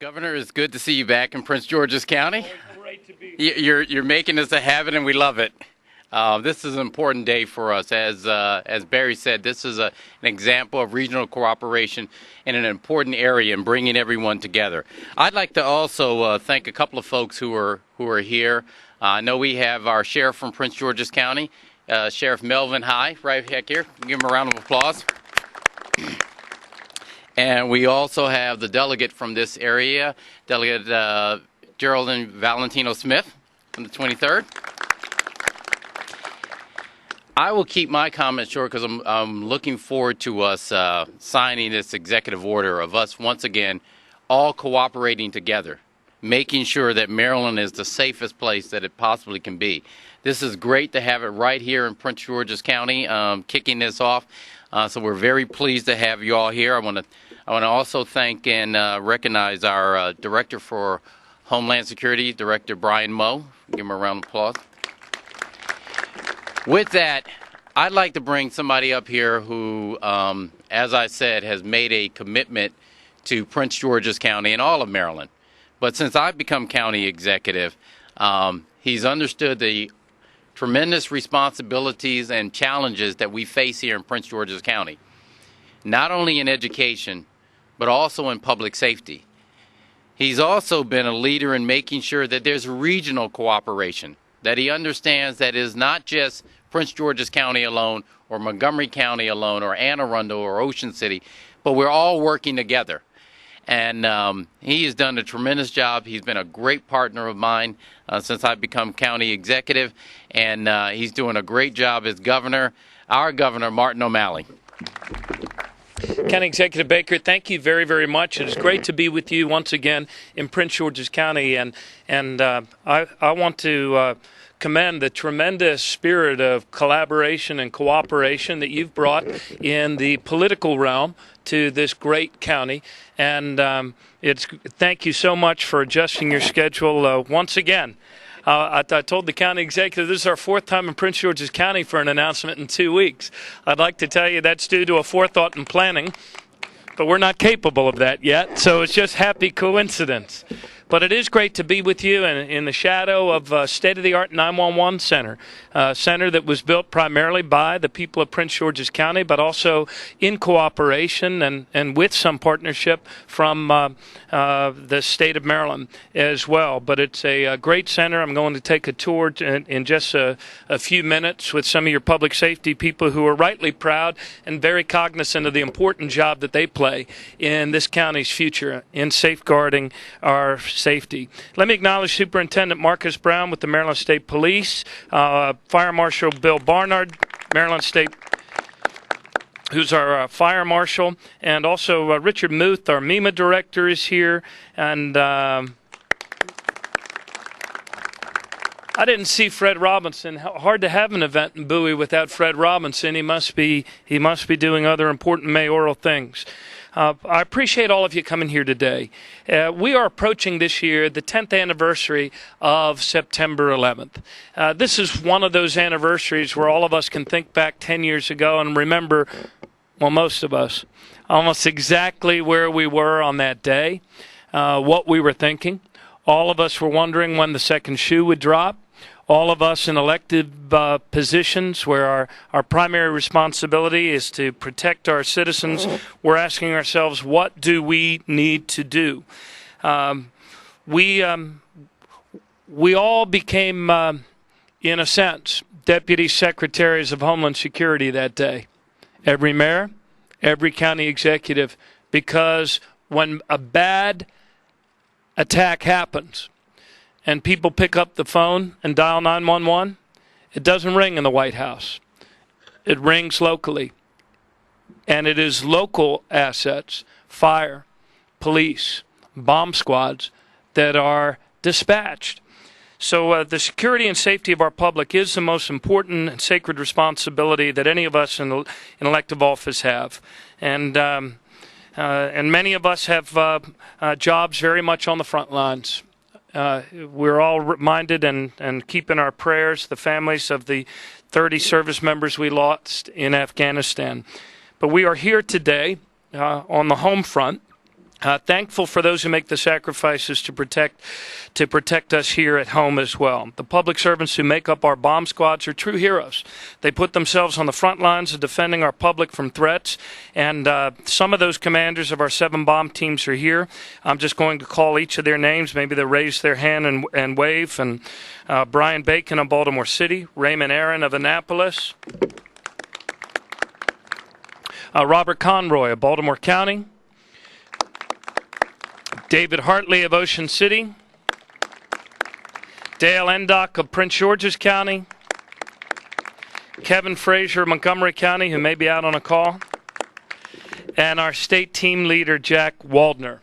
Governor, it's good to see you back in Prince George's County. Always great to be here. You're making this a habit, and we love it. This is an important day for us. As Barry said, this is an example of regional cooperation in an important area and bringing everyone together. I'd like to also thank a couple of folks who are here. I know we have our sheriff from Prince George's County, Sheriff Melvin High, right back here. Give him a round of applause. And we also have the delegate from this area, Delegate Geraldine Valentino Smith from the 23rd. I will keep my comments short because I'm looking forward to us signing this executive order of us once again all cooperating together, making sure that Maryland is the safest place that it possibly can be. This is great to have it right here in Prince George's County, kicking this off. So we're very pleased to have you all here. I want to also thank and recognize our Director for Homeland Security, Director Brian Moe. Give him a round of applause. With that, I'd like to bring somebody up here who, as I said, has made a commitment to Prince George's County and all of Maryland. But since I've become county executive, he's understood the tremendous responsibilities and challenges that we face here in Prince George's County, not only in education, but also in public safety. He's also been a leader in making sure that there's regional cooperation, that he understands that it is not just Prince George's County alone or Montgomery County alone or Anne Arundel or Ocean City, but we're all working together. And he has done a tremendous job. He's been a great partner of mine since I've become county executive, and he's doing a great job as governor, our governor, Martin O'Malley. County Executive Baker, thank you very, very much. It is great to be with you once again in Prince George's County, and I want to commend the tremendous spirit of collaboration and cooperation that you've brought in the political realm to this great county. And thank you so much for adjusting your schedule once again. I told the county executive this is our fourth time in Prince George's County for an announcement in 2 weeks. I'd like to tell you that's due to a forethought and planning, but we're not capable of that yet, so it's just happy coincidence. But it is great to be with you in the shadow of state-of-the-art 911 center, a center that was built primarily by the people of Prince George's County, but also in cooperation and with some partnership from the state of Maryland as well. But it's a great center. I'm going to take a tour in just a few minutes with some of your public safety people who are rightly proud and very cognizant of the important job that they play in this county's future in safeguarding our safety. Let me acknowledge Superintendent Marcus Brown with the Maryland State Police, Fire Marshal Bill Barnard, Maryland State, who's our fire marshal, and also Richard Muth, our MEMA director, is here, and I didn't see Fred Robinson. Hard to have an event in Bowie without Fred Robinson. He must be doing other important mayoral things. I appreciate all of you coming here today. We are approaching this year the 10th anniversary of September 11th. This is one of those anniversaries where all of us can think back 10 years ago and remember, well, most of us, almost exactly where we were on that day, what we were thinking. All of us were wondering when the second shoe would drop. All of us in elected positions where our primary responsibility is to protect our citizens, we're asking ourselves, what do we need to do? We all became, in a sense, deputy secretaries of Homeland Security that day. Every mayor, every county executive, because when a bad attack happens, and people pick up the phone and dial 911, it doesn't ring in the White House. It rings locally. And it is local assets, fire, police, bomb squads, that are dispatched. So the security and safety of our public is the most important and sacred responsibility that any of us in elective office have. And many of us have jobs very much on the front lines. We're all reminded and keep in our prayers the families of the 30 service members we lost in Afghanistan. But we are here today on the home front Thankful for those who make the sacrifices to protect us here at home as well. The public servants who make up our bomb squads are true heroes. They put themselves on the front lines of defending our public from threats, and some of those commanders of our 7 bomb teams are here. I'm just going to call each of their names. Maybe they'll raise their hand and wave. And Brian Bacon of Baltimore City, Raymond Aaron of Annapolis, Robert Conroy of Baltimore County, David Hartley of Ocean City, Dale Endock of Prince George's County, Kevin Frazier of Montgomery County, who may be out on a call, and our state team leader, Jack Waldner.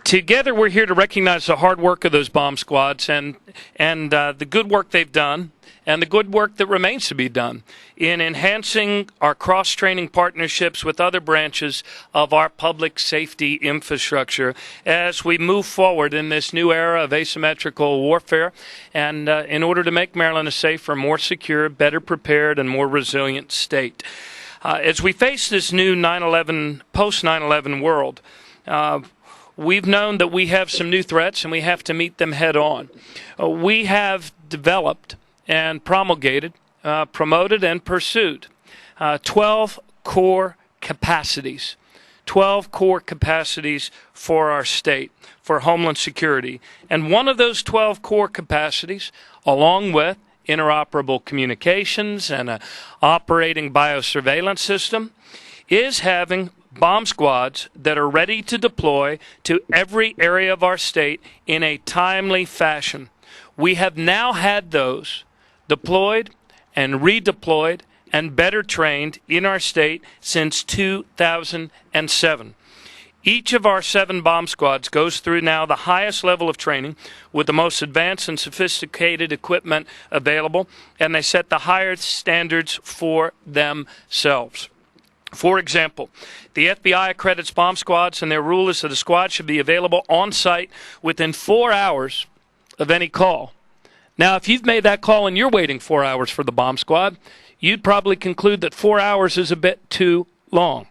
Together, we're here to recognize the hard work of those bomb squads and the good work they've done and the good work that remains to be done in enhancing our cross-training partnerships with other branches of our public safety infrastructure as we move forward in this new era of asymmetrical warfare and in order to make Maryland a safer, more secure, better prepared, and more resilient state. As we face this new post 9/11 world, we've known that we have some new threats and we have to meet them head on. We have developed and promulgated, promoted and pursued 12 core capacities. 12 core capacities for our state, for Homeland Security. And one of those 12 core capacities, along with interoperable communications and an operating biosurveillance system, is having bomb squads that are ready to deploy to every area of our state in a timely fashion. We have now had those deployed and redeployed and better trained in our state since 2007. Each of our 7 bomb squads goes through now the highest level of training with the most advanced and sophisticated equipment available, and they set the highest standards for themselves. For example, the FBI accredits bomb squads, and their rule is that a squad should be available on site within 4 hours of any call. Now, if you've made that call and you're waiting 4 hours for the bomb squad, you'd probably conclude that 4 hours is a bit too long.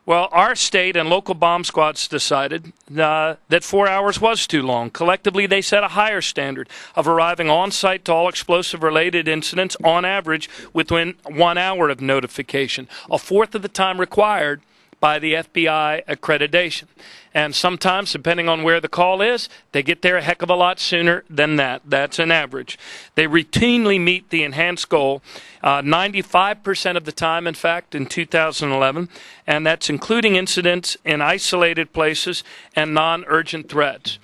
Well, our state and local bomb squads decided that 4 hours was too long. Collectively, they set a higher standard of arriving on site to all explosive-related incidents on average within 1 hour of notification, a fourth of the time required by the FBI accreditation. And sometimes, depending on where the call is, they get there a heck of a lot sooner than that. That's an average. They routinely meet the enhanced goal 95% of the time, in fact, in 2011, and that's including incidents in isolated places and non-urgent threats.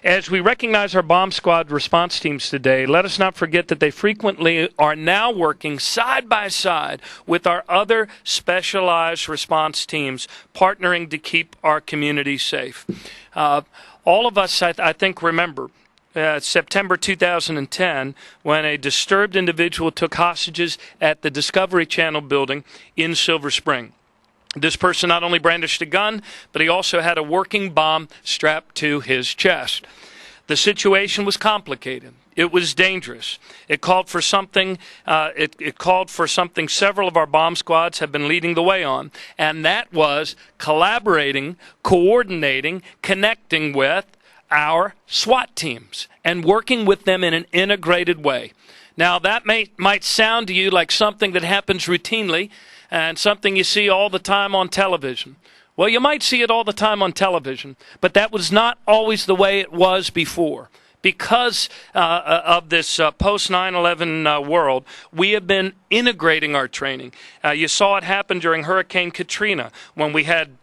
As we recognize our bomb squad response teams today, let us not forget that they frequently are now working side by side with our other specialized response teams, partnering to keep our communities safe. All of us, I think, remember September 2010 when a disturbed individual took hostages at the Discovery Channel building in Silver Spring. This person not only brandished a gun, but he also had a working bomb strapped to his chest. The situation was complicated. It was dangerous. It called for something. It called for something several of our bomb squads have been leading the way on, and that was collaborating, coordinating, connecting with our SWAT teams and working with them in an integrated way. Now, that might sound to you like something that happens routinely and something you see all the time on television. Well, you might see it all the time on television, but that was not always the way it was before. Because of this post-9/11 world, we have been integrating our training. You saw it happen during Hurricane Katrina when we had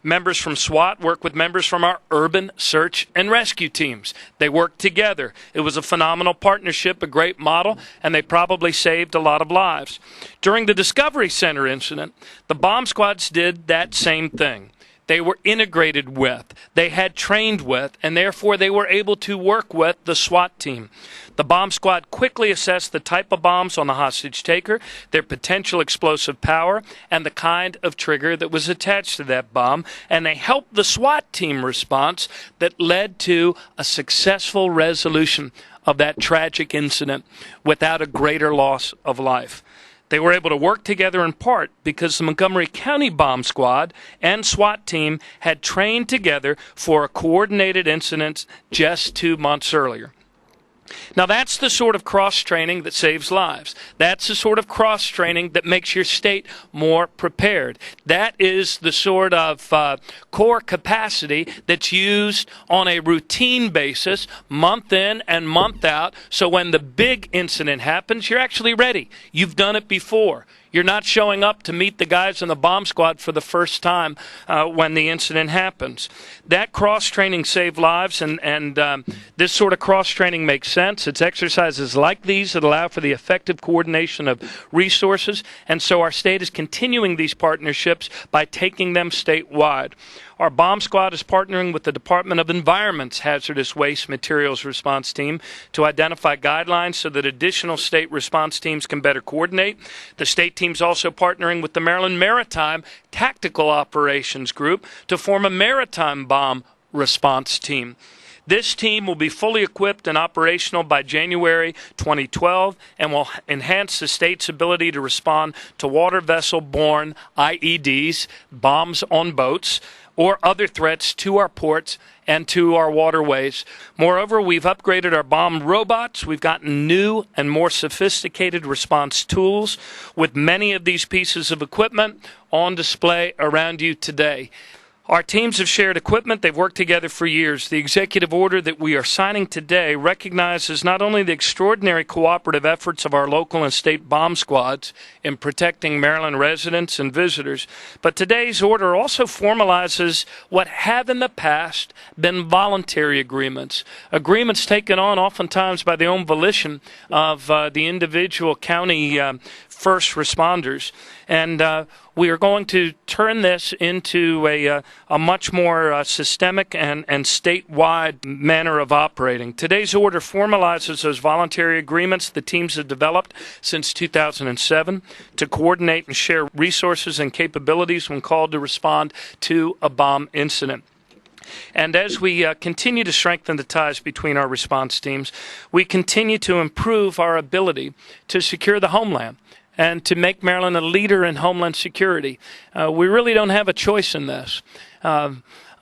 members from SWAT work with members from our urban search and rescue teams. They worked together. It was a phenomenal partnership, a great model, and they probably saved a lot of lives. During the Discovery Center incident, the bomb squads did that same thing. They were integrated with, they had trained with, and therefore they were able to work with the SWAT team. The bomb squad quickly assessed the type of bombs on the hostage taker, their potential explosive power, and the kind of trigger that was attached to that bomb, and they helped the SWAT team response that led to a successful resolution of that tragic incident without a greater loss of life. They were able to work together in part because the Montgomery County Bomb Squad and SWAT team had trained together for a coordinated incident just 2 months earlier. Now, that's the sort of cross-training that saves lives. That's the sort of cross-training that makes your state more prepared. That is the sort of core capacity that's used on a routine basis, month in and month out, so when the big incident happens, you're actually ready. You've done it before. You're not showing up to meet the guys in the bomb squad for the first time when the incident happens. That cross-training saved lives, and this sort of cross-training makes sense. It's exercises like these that allow for the effective coordination of resources, and so our state is continuing these partnerships by taking them statewide. Our bomb squad is partnering with the Department of Environment's Hazardous Waste Materials Response Team to identify guidelines so that additional state response teams can better coordinate. The state team's also partnering with the Maryland Maritime Tactical Operations Group to form a maritime bomb response team. This team will be fully equipped and operational by January 2012 and will enhance the state's ability to respond to water vessel-borne IEDs, bombs on boats, or other threats to our ports and to our waterways. Moreover, we've upgraded our bomb robots. We've gotten new and more sophisticated response tools with many of these pieces of equipment on display around you today. Our teams have shared equipment. They've worked together for years. The executive order that we are signing today recognizes not only the extraordinary cooperative efforts of our local and state bomb squads in protecting Maryland residents and visitors, but today's order also formalizes what have in the past been voluntary agreements, agreements taken on oftentimes by the own volition of the individual county first responders. And we are going to turn this into a much more systemic and statewide manner of operating. Today's order formalizes those voluntary agreements the teams have developed since 2007 to coordinate and share resources and capabilities when called to respond to a bomb incident. And as we continue to strengthen the ties between our response teams, we continue to improve our ability to secure the homeland and to make Maryland a leader in homeland security. We really don't have a choice in this.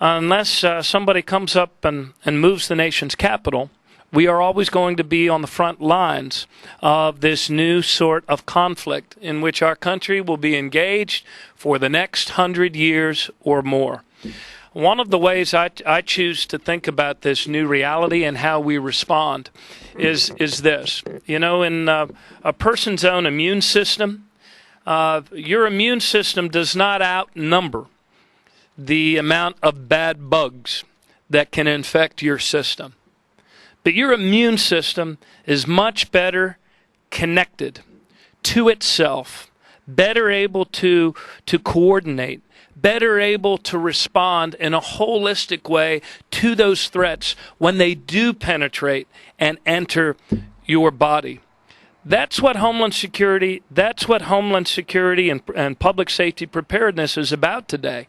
Unless somebody comes up and moves the nation's capital, we are always going to be on the front lines of this new sort of conflict in which our country will be engaged for the next 100 years or more. One of the ways I choose to think about this new reality and how we respond is this. You know, in a person's own immune system, your immune system does not outnumber the amount of bad bugs that can infect your system. But your immune system is much better connected to itself, better able to coordinate, better able to respond in a holistic way to those threats when they do penetrate and enter your body. That's what Homeland Security and public safety preparedness is about today.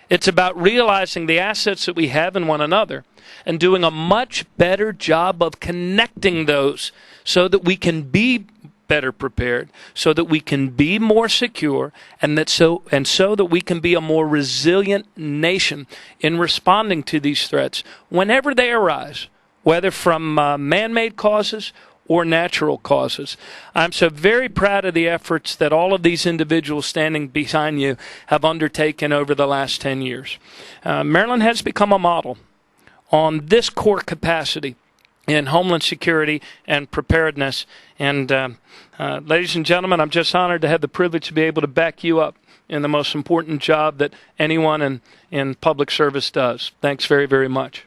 It's about realizing the assets that we have in one another and doing a much better job of connecting those so that we can be better prepared, so that we can be more secure, and so that we can be a more resilient nation in responding to these threats whenever they arise, whether from man-made causes or natural causes. I'm so very proud of the efforts that all of these individuals standing behind you have undertaken over the last 10 years. Maryland has become a model on this core capacity in homeland security and preparedness. And ladies and gentlemen, I'm just honored to have the privilege to be able to back you up in the most important job that anyone in public service does. Thanks very, very much.